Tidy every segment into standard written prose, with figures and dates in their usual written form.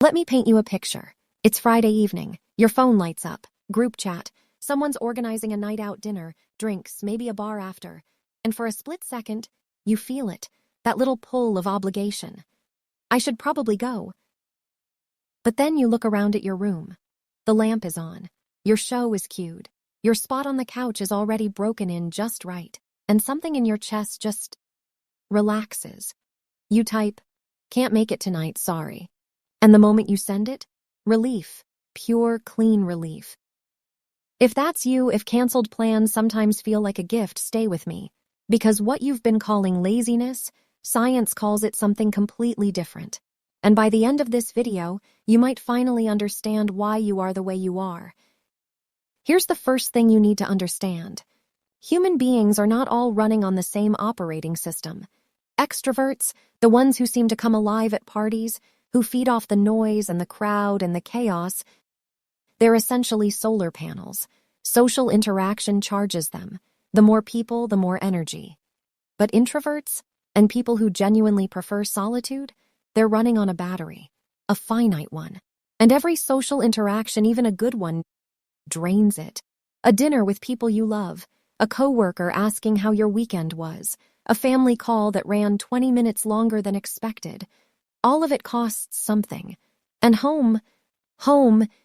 Let me paint you a picture. It's Friday evening. Your phone lights up. Group chat. Someone's organizing a night out dinner, drinks, maybe a bar after. And for a split second, you feel it. That little pull of obligation. I should probably go. But then you look around at your room. The lamp is on. Your show is cued. Your spot on the couch is already broken in just right. And something in your chest just relaxes. You type, "Can't make it tonight, sorry." And the moment you send it, relief. Pure, clean relief. If that's you, if canceled plans sometimes feel like a gift, stay with me. Because what you've been calling laziness, science calls it something completely different. And by the end of this video, you might finally understand why you are the way you are. Here's the first thing you need to understand. Human beings are not all running on the same operating system. Extroverts, the ones who seem to come alive at parties, who feed off the noise and the crowd and the chaos, they're essentially solar panels. Social interaction charges them. The more people, the more energy. But introverts, and people who genuinely prefer solitude, they're running on a battery, a finite one. And every social interaction, even a good one, drains it. A dinner with people you love, a coworker asking how your weekend was, a family call that ran 20 minutes longer than expected. All of it costs something. And home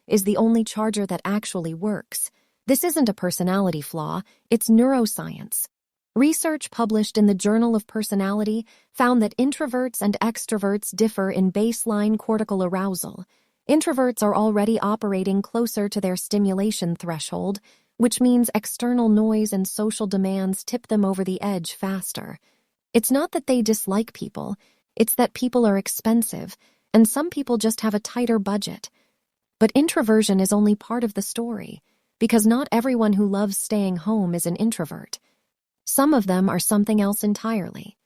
is the only charger that actually works. This isn't a personality flaw, it's neuroscience. Research published in the Journal of Personality found that introverts and extroverts differ in baseline cortical arousal. Introverts are already operating closer to their stimulation threshold, which means external noise and social demands tip them over the edge faster. It's not that they dislike people, it's that people are expensive, and some people just have a tighter budget. But introversion is only part of the story, because not everyone who loves staying home is an introvert. Some of them are something else entirely.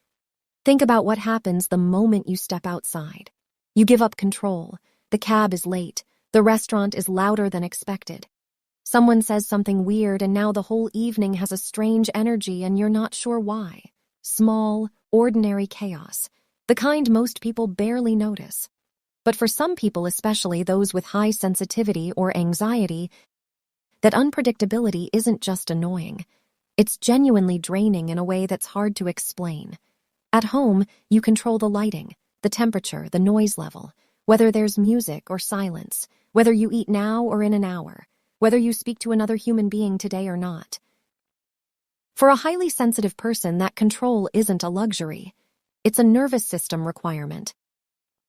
Think about what happens the moment you step outside. You give up control. The cab is late. The restaurant is louder than expected. Someone says something weird, and now the whole evening has a strange energy, and you're not sure why. Small, ordinary chaos. The kind most people barely notice. But for some people, especially those with high sensitivity or anxiety, that unpredictability isn't just annoying. It's genuinely draining in a way that's hard to explain. At home, you control the lighting, the temperature, the noise level, whether there's music or silence, whether you eat now or in an hour, whether you speak to another human being today or not. For a highly sensitive person, that control isn't a luxury. It's a nervous system requirement.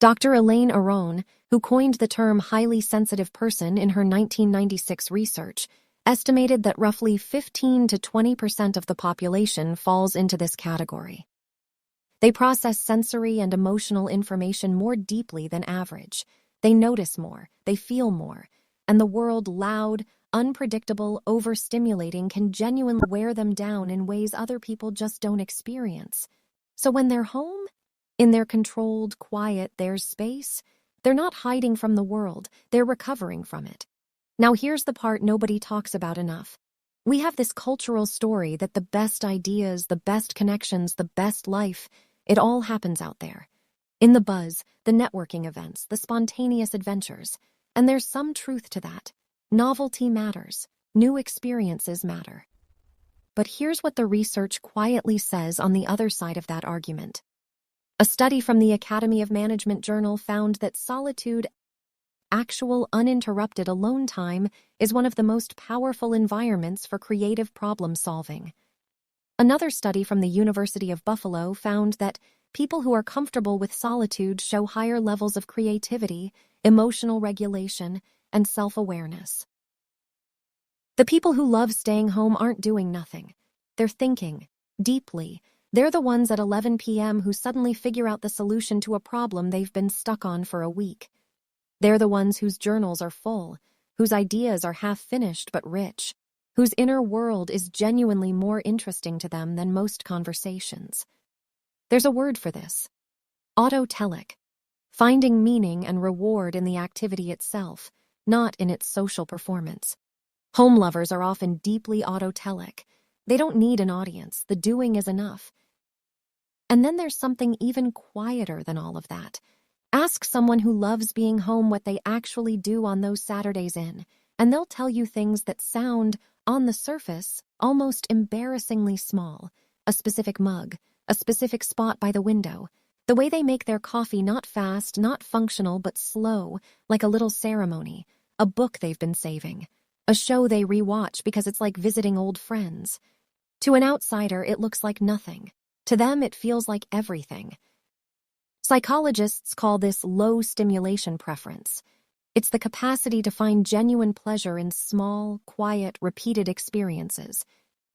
Dr. Elaine Aron, who coined the term highly sensitive person in her 1996 research, estimated that roughly 15 to 20% of the population falls into this category. They process sensory and emotional information more deeply than average. They notice more, they feel more, and the world, loud, unpredictable, overstimulating, can genuinely wear them down in ways other people just don't experience. So when they're home, in their controlled, quiet, there's space, they're not hiding from the world, they're recovering from it. Now here's the part nobody talks about enough. We have this cultural story that the best ideas, the best connections, the best life, it all happens out there. In the buzz, the networking events, the spontaneous adventures. And there's some truth to that. Novelty matters. New experiences matter. But here's what the research quietly says on the other side of that argument. A study from the Academy of Management Journal found that solitude, actual uninterrupted alone time, is one of the most powerful environments for creative problem solving. Another study from the University of Buffalo found that people who are comfortable with solitude show higher levels of creativity, emotional regulation, and self-awareness. The people who love staying home aren't doing nothing. They're thinking deeply. They're the ones at 11 p.m. who suddenly figure out the solution to a problem they've been stuck on for a week. They're the ones whose journals are full, whose ideas are half-finished but rich, whose inner world is genuinely more interesting to them than most conversations. There's a word for this. Autotelic. Finding meaning and reward in the activity itself, not in its social performance. Home lovers are often deeply autotelic. They don't need an audience. The doing is enough. And then there's something even quieter than all of that. Ask someone who loves being home what they actually do on those Saturdays and they'll tell you things that sound, on the surface, almost embarrassingly small. A specific mug, a specific spot by the window, the way they make their coffee, not fast, not functional, but slow, like a little ceremony, a book they've been saving, a show they rewatch because it's like visiting old friends. To an outsider, it looks like nothing. To them, it feels like everything. Psychologists call this low stimulation preference. It's the capacity to find genuine pleasure in small, quiet, repeated experiences.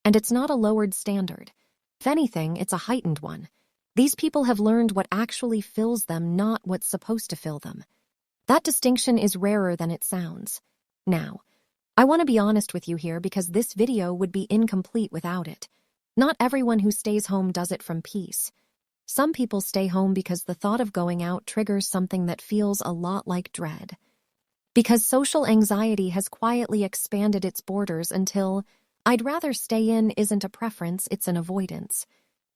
And it's not a lowered standard. If anything, it's a heightened one. These people have learned what actually fills them, not what's supposed to fill them. That distinction is rarer than it sounds. Now, I want to be honest with you here because this video would be incomplete without it. Not everyone who stays home does it from peace. Some people stay home because the thought of going out triggers something that feels a lot like dread. Because social anxiety has quietly expanded its borders until I'd rather stay in isn't a preference, it's an avoidance.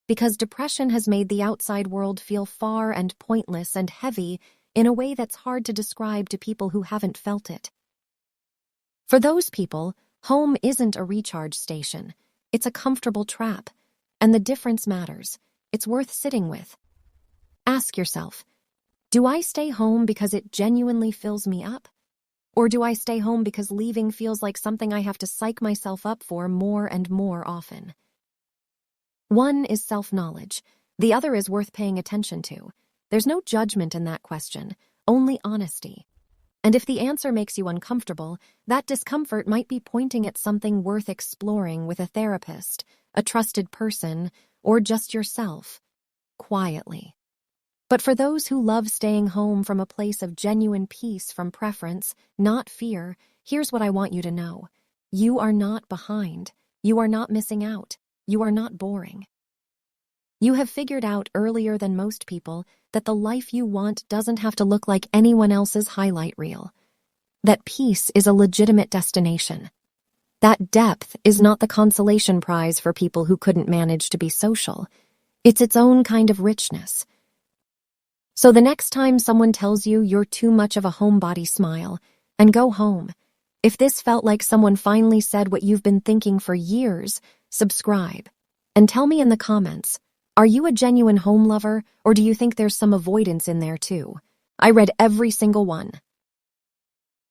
Because depression has made the outside world feel far and pointless and heavy in a way that's hard to describe to people who haven't felt it. For those people, home isn't a recharge station. It's a comfortable trap. And the difference matters. It's worth sitting with. Ask yourself, do I stay home because it genuinely fills me up? Or do I stay home because leaving feels like something I have to psych myself up for more and more often? One is self-knowledge. The other is worth paying attention to. There's no judgment in that question, only honesty. And if the answer makes you uncomfortable, that discomfort might be pointing at something worth exploring with a therapist, a trusted person, or just yourself, quietly. But for those who love staying home from a place of genuine peace from preference, not fear, here's what I want you to know. You are not behind. You are not missing out. You are not boring. You have figured out earlier than most people that the life you want doesn't have to look like anyone else's highlight reel. That peace is a legitimate destination. That depth is not the consolation prize for people who couldn't manage to be social. It's its own kind of richness. So the next time someone tells you you're too much of a homebody, smile and go home. If this felt like someone finally said what you've been thinking for years, subscribe. And tell me in the comments, are you a genuine home lover or do you think there's some avoidance in there too? I read every single one.